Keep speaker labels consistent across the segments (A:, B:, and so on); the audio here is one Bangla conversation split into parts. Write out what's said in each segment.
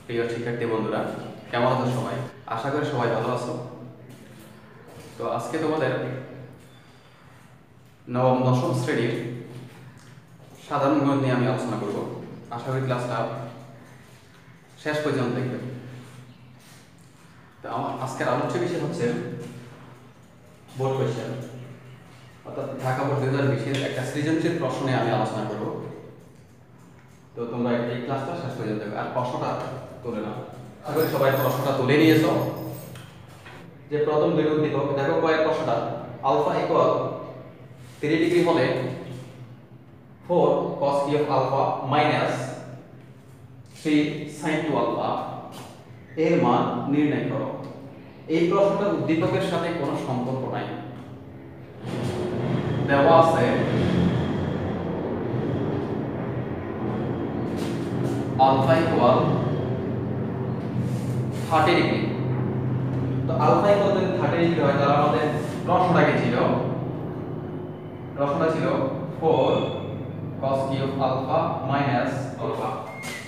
A: প্রিয় শিক্ষার্থী বন্ধুরা, কেমন আছো সবাই? আশা করি সবাই ভালো আছো। তো আজকে তোমাদের নবম দশম শ্রেণীর সাধারণ গণিত নিয়ে আমি আলোচনা করব। আশা করি ক্লাসটা শেষ পর্যন্ত দেখবে। তো আমার আজকের আলোচ্য বিষয় হচ্ছে বোর্ড কোয়েশ্চেন, অর্থাৎ ঢাকা বোর্ড 2020-এর একটা সৃজনশীল প্রশ্ন নিয়ে আমি আলোচনা করব। তো তোমরা এই ক্লাসটা শেষ পর্যন্ত দেখবে আর প্রশ্নটা তুলে নাও। আশা করি সবাই প্রশ্নটা তুলে নিয়েছো। যে প্রথম দুই উদ্দীপক দেখো কয়েক প্রশ্নটা আলফা ইকুয়াল 3 ডিগ্রি হলে 4 cos e of alpha minus 3 sin 2 alpha এর মান নির্ণয় করো। এই প্রশ্নটা উদ্দীপকের সাথে কোনো সম্পর্ক নাই। দেওয়া আছে আলফা ইকুয়াল 30 ডিগ্রি। তো আলফা ইকুয়াল যদি 30 ডিগ্রি হয় তাহলে আমাদের প্রশ্নটা কি ছিল? প্রশ্নটা ছিল 4 cos e of alpha minus alpha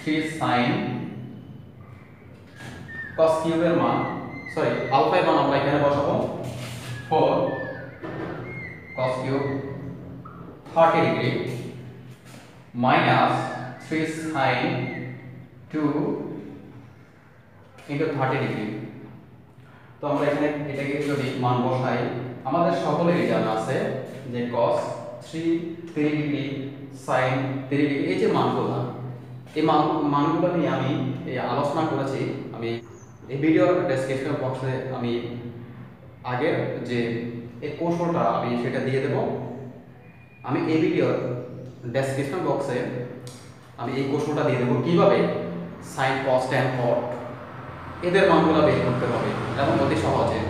A: 3 sin cos cube এর মান আলফা এর মান আমরা এখানে বসাবো 4 cos cube 30 degree minus 3 sin 2 into 30 degree. তো আমরা এখানে এটাকে যদি মান বসাই, আমাদের সকলেরই জানা আছে যে cos 3 ডিগ্রি sin 3 ডিগ্রি এই যে মানগুলো, এই মানগুলো নিয়ে আমি এই আলোচনা করেছি। আমি এই ভিডিওর ডেসক্রিপশন বক্সে আমি আগের যে এই কৌশলটা আমি সেটা দিয়ে দেব। আমি এই ভিডিওর ডেসক্রিপশন বক্সে আমি এই কৌশলটা দিয়ে দেবো কিভাবে sin cos tan cot এদের মানগুলো বের করতে হবে এবং অতি সহজে।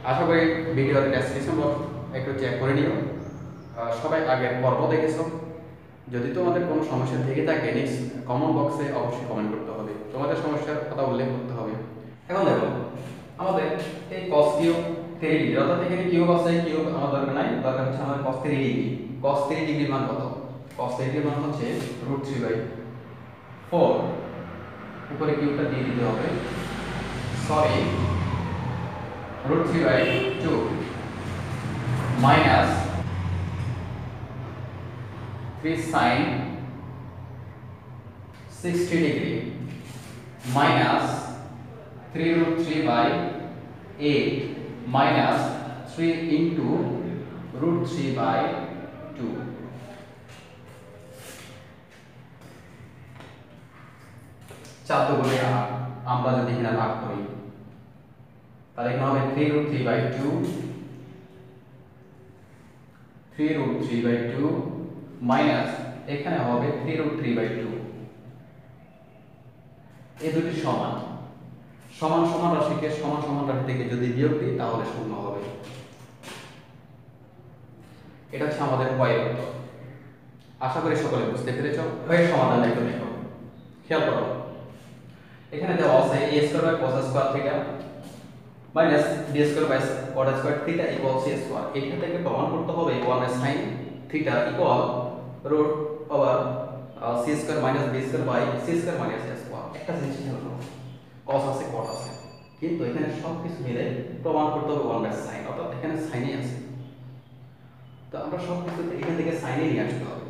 A: আশা করি ভিডিওর ডেসক্রিপশন বক্স একটু চেক করে নিও। সবাই আগের পর্ব দেখেছো। যদি তোমাদের কোনো সমস্যা থেকে থাকে নেক্সট কমেন্ট বক্সে অবশ্যই কমেন্ট করতে হবে, তোমাদের সমস্যার কথা উল্লেখ করতে হবে। এখন দেখো আমাদের এই cos কিউব 3 ডিগ্রি, অর্থাৎ এখানে কিউব আছে, কিউব আমার দরকার নাই, দরকার হচ্ছে আমাদের cos 3 ডিগ্রি। cos 3 ডিগ্রির মান কত? cos 3 ডিগ্রির মান হচ্ছে √3/4। উপরে কিউবটা দিয়ে দিতে হবে, √3/2 minus 3 sin 60 degree minus 3√3/8 minus 3 into √3/2। চার দুগুণে 8, আমরা যদি এখানে ভাগ করি তাহলে এখানে হবে 3√3/2 মাইনাস এখানে হবে 3√3/2। এই দুটি সমান সমান সমান রাশিকে সমান সমান রাশি থেকে যদি বিয়োগ দিই তাহলে শূন্য হবে। এটা হচ্ছে আমাদের পয়ের উত্তর। আশা করি সকলে বুঝতে পেরেছ। এর সমাধান একটু দেখো, খেয়াল করো। এখানে দেওয়া আছে a square by cos square theta minus b square by cot square theta equal c square. এখান থেকে প্রমাণ করতে হবে 1 sin theta equal root over c square minus b square by c square minus a square. একটা জিনিস খেয়াল করো, cos আছে cot আছে, কিন্তু এখানে সবকিছু মিলে প্রমাণ করতে হবে 1 sin, অর্থাৎ এখানে সাইনই আছে। তো আমরা সবকিছু এখান থেকে সাইনে নিয়ে আসতে হবে।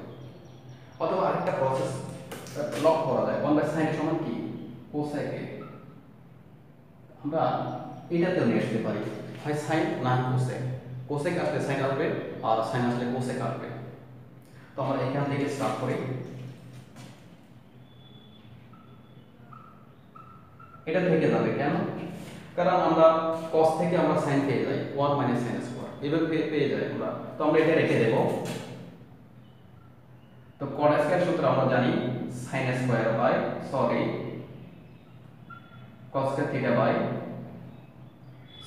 A: অথবা আরেকটা প্রসেস লক করা যায়, 1 sin এর সমান কি? কোসেক। আমরা এটাতেও নিয়ে আসতে পারি, হয় সাইন না কোসেক। কোসেক আসলে সাইন আসবে আর সাইন আসলে কোসেক আসবে। তো আমরা এখান থেকে স্টার্ট করি। এটা থেকে যাবে কেন? কারণ আমরা cos থেকে আমরা sin পেয়ে যাই 1 sin স্কয়ার, এভাবে পেয়ে যাই আমরা। তো আমরা এটা রেখে দেব। তো cot স্কয়ার সূত্র আমরা জানি sin square by cos square theta by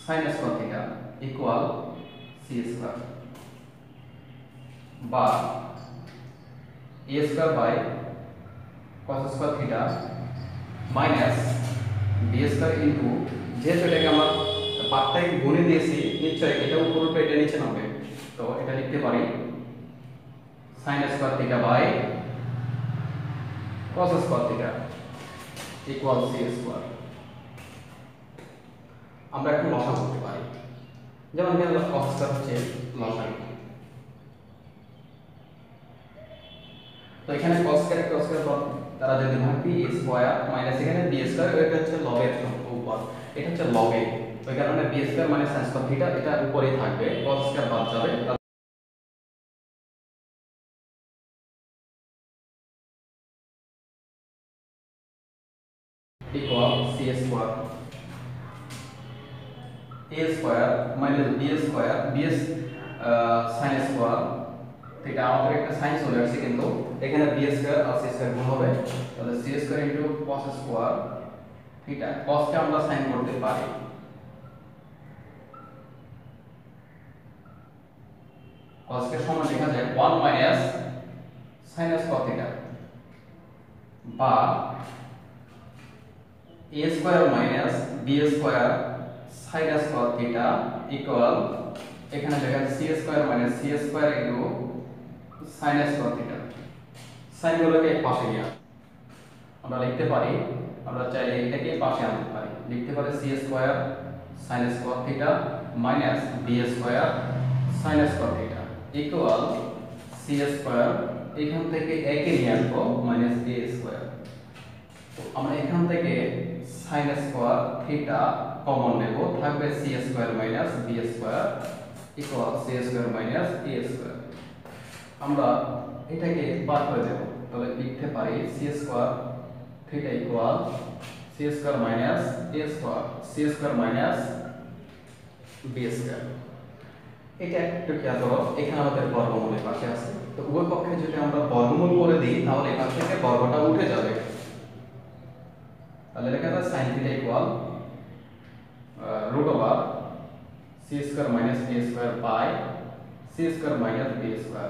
A: sin square theta equal c square বা a square by cos square theta minus b square into, যেহেতু এটাকে আমরা পার্থক্য গুণে দিয়েছি নিশ্চয়ই এটা উপর উপরে এটা নিচে নামবে, তো এটা লিখতে পারি sin square theta by cos square theta equal C square. আমরা একটু লসাগু করতে পারি, যেমন এখানে cos স্কয়ার হচ্ছে লসাগু। তো এখানে cos স্কয়ার তারা যদি ভাগ বি স্কয়ার মাইনাস এখানে বি স্কয়ার, এটা হচ্ছে লবের উপর, এটা হচ্ছে লবে, ওই কারণে B square minus sin square theta এটা উপরেই থাকবে, cos স্কয়ার বাদ যাবে, equal C square. a square minus b square, bs sin square theta, আমাদের একটা sin চলে আসছে, কিন্তু এখানে b স্কয়ার আর c স্কয়ার গুণ হবে, তাহলে c স্কয়ার into cos square theta, cos কে আমরা sin করতে পারি, cos কে সমান লেখা যায় 1 মাইনাস sin স্কয়ার থিটা, বা a square minus b square sin square theta equal, এখানে লেখা আছে c স্কয়ার মাইনাস c স্কয়ার into sin square theta. sin গুলোকে এক পাশে নিয়ে আমরা লিখতে পারি, আমরা চাইলে এটাকে পাশে আনতে পারি, লিখতে পারি c square sin square theta minus b square sin square theta equal c square, এখান থেকে একে নিয়ে আসবো মাইনাস b স্কয়ার। তো আমরা এখান থেকে sin স্কয়ার থিটা কমন নেব, থাকবে c square minus b square equal c square minus a square. আমরা এটাকে বাদ করে দেব, তাহলে লিখতে পারি c square theta equal c square minus a square, c square minus b square. এটা একটু খেয়াল করো, এখানে আমাদের বর্গমূলের পাশে আছে, তো উভয় পক্ষে যদি আমরা বর্গমূল করে দিই তাহলে এখান থেকে বর্গটা উঠে যাবে, তাহলে লেখা যায় sin theta equal root over c square minus a square by c square minus b square.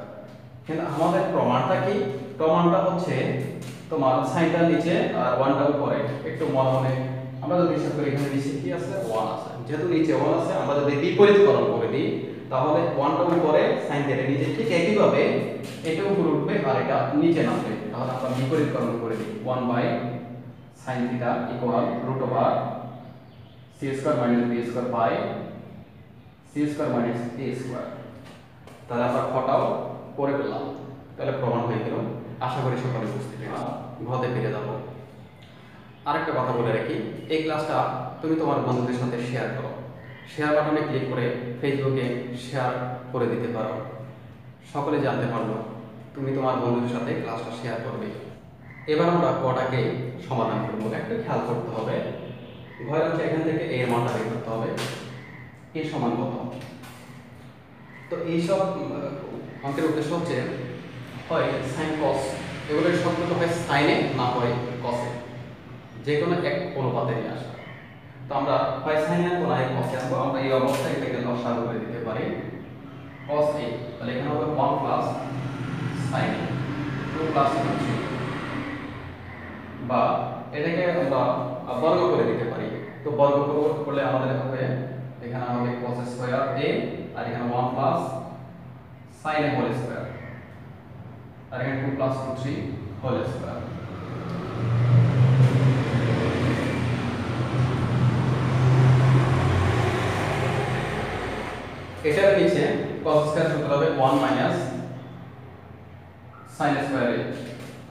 A: কিন্তু আমাদের প্রমাণটা কি? প্রমাণটা হচ্ছে তোমার সাইনটা নিচে আর 1টা উপরে, একটু মনে মনে আমরা যদি হিসাব করি এখানে নিচে কি আছে 1 আছে, যেহেতু নিচে 1 আছে আমরা যদি বিপরীতকরণ করে দিই তাহলে 1টা উপরে সাইন থিটা নিচে, ঠিক একই ভাবে এটা উপরে উঠবে আর এটা নিচে নামবে, তাহলে আমরা বিপরীতকরণ করে দিই 1 by sin theta equal root over c square minus b square by c square minus a square. তাহলে আমরা খটাও করে পেলাম, তাহলে প্রমাণ হয়ে গেল। আশা করি সকলে বুঝতে পেরেছ। ঘরে ফিরে যাব। আরেকটা কথা বলে রাখি, এই ক্লাসটা তুমি তোমার বন্ধুদের সাথে শেয়ার করো, শেয়ার বাটনে ক্লিক করে ফেসবুকে শেয়ার করে দিতে পারো, সকলে জানতে পারলো তুমি তোমার বন্ধুদের সাথে ক্লাসটা শেয়ার করবে। এবার আমরা কটাকে সমাধান করব, একটু খেয়াল করতে হবে, ঘরে হচ্ছে এখান থেকে এর মানটা বের করতে হবে, এ সমান কত। তো এইসব অঙ্কের উদ্দেশ্য হচ্ছে হয় সাইন কস, এগুলোর সবগুলো হয় সাইনে না হয় কসে, যে কোনো এক অনুপাতে নিয়ে আসা। তো আমরা হয় সাইনে আনবো না কসে আনবো, আমরা এই অবস্থায় এটাকে লসাগু করে দিতে পারি cos a, তাহলে এখানে হবে 1 প্লাস sin a 2 প্লাস 3, বা এটাকে আমরা বর্গ করে দিতে পারি। তো বর্গ করলে আমাদের হবে এখানে হবে cos স্কয়ার a আর এখানে 1 plus sin a whole square আর এখানে 2 প্লাস 3 হোল স্কয়ার। এটার নিচে cos স্কয়ার সূত্র হবে 1 মাইনাস sin স্কয়ার a,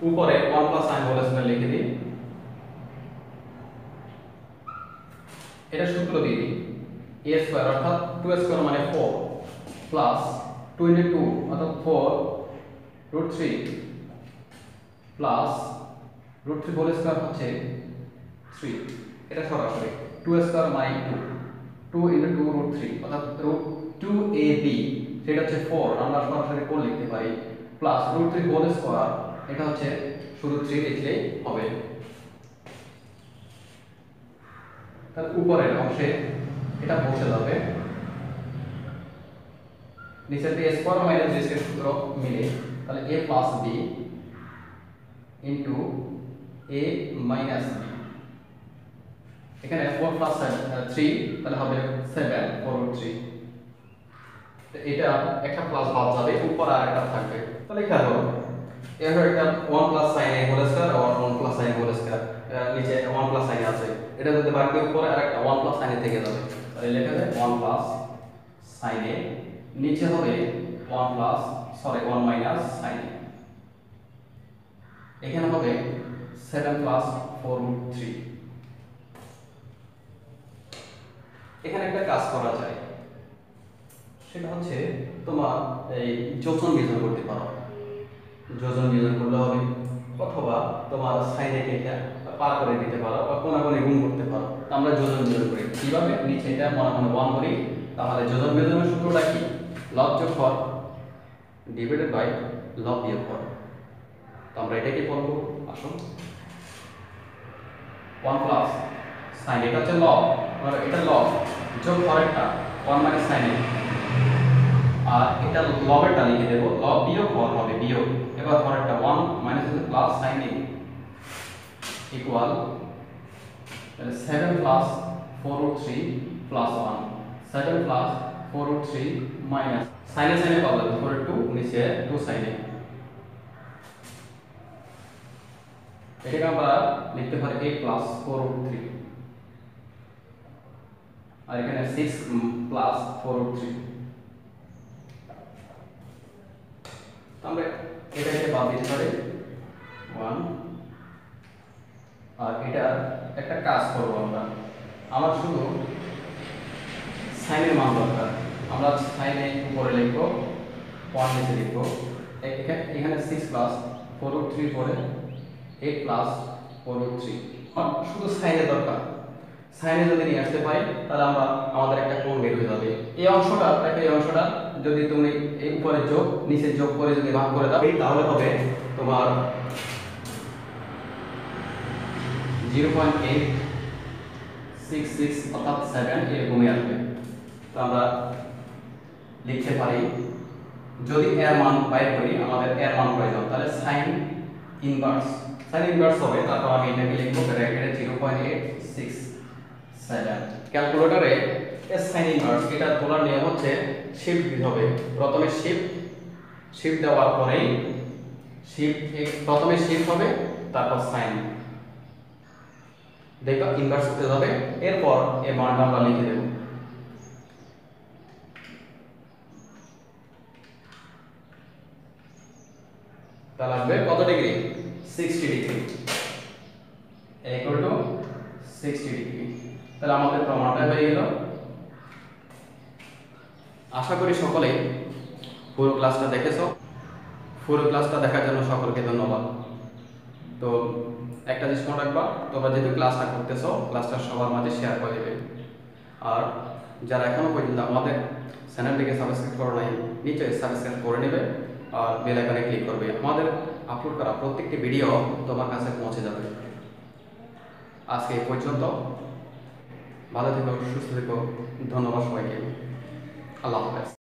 A: উপরে 1 প্লাস sin হোল স্কয়ার লিখে দিই, এটা সূত্র দিয়ে দিই a স্কয়ার অর্থাৎ 2 স্কয়ার মানে 4 প্লাস 2 into 2 অর্থাৎ 4 root 3 plus root 3 whole square হচ্ছে 3, এটা সরাসরি 2 স্কয়ার মানে 2 into 2 root 3 অর্থাৎ root 2ab, সেটা হচ্ছে 4, আমরা সরাসরি 4 লিখতে পারি, প্লাস root 3 হোল স্কয়ার, এটা হচ্ছে শুধু 3 লিখলেই হবে। তার উপরের অংশে এটা বসে যাবে, নিচে a square minus b square সূত্র মিলে, তাহলে a plus b into a minus b, এখানে 4 প্লাস 3 তাহলে হবে 7 4 root 3, তো এটা একটা প্লাস বাদ যাবে, উপর আর একটা থাকবে। তাহলে খেয়াল করো এর একটা 1 plus sin a whole square আর 1 plus sin a whole square, নিচে 1 প্লাস sin a আছে, এটা যদি বাদ দিয়ে উপরে আরেকটা 1 প্লাস sin a থেকে যাবে, তাহলে লেখা যায় 1 প্লাস sin a, নিচে হবে 1 মাইনাস sin a, এখানে হবে 7 প্লাস 4√3। এখানে একটা কাজ করা যায়, সেটা হচ্ছে তোমার এই যোজন বিয়োজন করতে পারো, যোজন বিয়োজন করলে হবে, অথবা তোমার সাইনে এটা পার করে দিতে পারো বা কোনাকুনি গুণ করতে পারো। আমরা যোজন বিয়োজন করি কিভাবে, নিচে এটা মনে মনে 1 করি, তাহলে যোজন বিয়োজনের সূত্রটা কি, লব যোগ হর ডিভাইডেড বাই লব বিয়োগ হর। তো আমরা এটাকে করব, আসুন 1 প্লাস sin, এটা হচ্ছে লব, মানে এটা লব যোগ হরেরটা 1 মাইনাস sin a, আর এটা লবেরটা লিখে দেব, লব বিয়োগ হর হবে বিয়োগ, এবার হরেরটা 1 minus plus sin a equal 7 plus 4√3 plus 1, 7 plus 4√3 minus sin a পাবো 4/2, নিচে 2 sin a, এটাকে আমরা লিখতে পারি 8 প্লাস 4√3, আর এখানে 6 প্লাস 4√3। আমরা এটাকে বাদ দিতে পারি 1, আর এটা একটা কাজ করব, আমার শুধু সাইনের মান দরকার, আমরা সাইনে উপরে লিখব 1 নিচে লিখব, এখানে 6 প্লাস 4√3 পরে 8 প্লাস 4√3, শুধু সাইনের দরকার। সাইনে যদি নিয়ে আসতে পারি তাহলে আমাদের একটা কোণ বের হয়ে যাবে। এই অংশটা যদি তুমি এই উপরে যোগ নিচে যোগ করে যদি ভাগ করে দাও, তাহলে হবে তোমার 0.866 অর্থাৎ 7 এরকমই আসবে। তো আমরা লিখতে পারি, যদি এর মান বাইর করি, আমাদের এর মান প্রয়োজন, তাহলে সাইন ইনভার্স হবে, তারপর আমি এটাকে লিখব ব্র্যাকেটে 0.867। ক্যালকুলেটরে এর সাইন ইনভার্স এটা তোলার নিয়ম হচ্ছে শিফট দিতে হবে, প্রথমে শিফট দেওয়ার পরেই প্রথমে শিফট হবে, তারপর সাইন, দেখো ইনভার্স হতে যাবে, এরপর এর মানটা আমরা লিখে দেব। তাহলে আসবে কত degree, 60 degree, equal to 60 degree. তাহলে আমাদের প্রমাণটা হয়ে গেল। আশা করি সকলেই পুরো ক্লাসটা দেখেছো। পুরো ক্লাসটা দেখার জন্য সকলকে ধন্যবাদ। তো একটা জিনিস মনে রাখবা, তোমরা যেহেতু ক্লাসটা করতেছো, ক্লাসটা সবার মাঝে শেয়ার করে দেবে, আর যারা এখনো পর্যন্ত আমাদের চ্যানেলটিকে সাবস্ক্রাইব করো নাই, নিচে সাবস্ক্রাইব করে নেবে আর বেল আইকনে ক্লিক করবে, আমাদের আপলোড করা প্রত্যেকটি ভিডিও তোমার কাছে পৌঁছে যাবে। আজকে এই পর্যন্ত, ভালো থেকো, সুস্থ থেকো, ধন্যবাদ সবাইকে, আল্লাহ হাফেজ।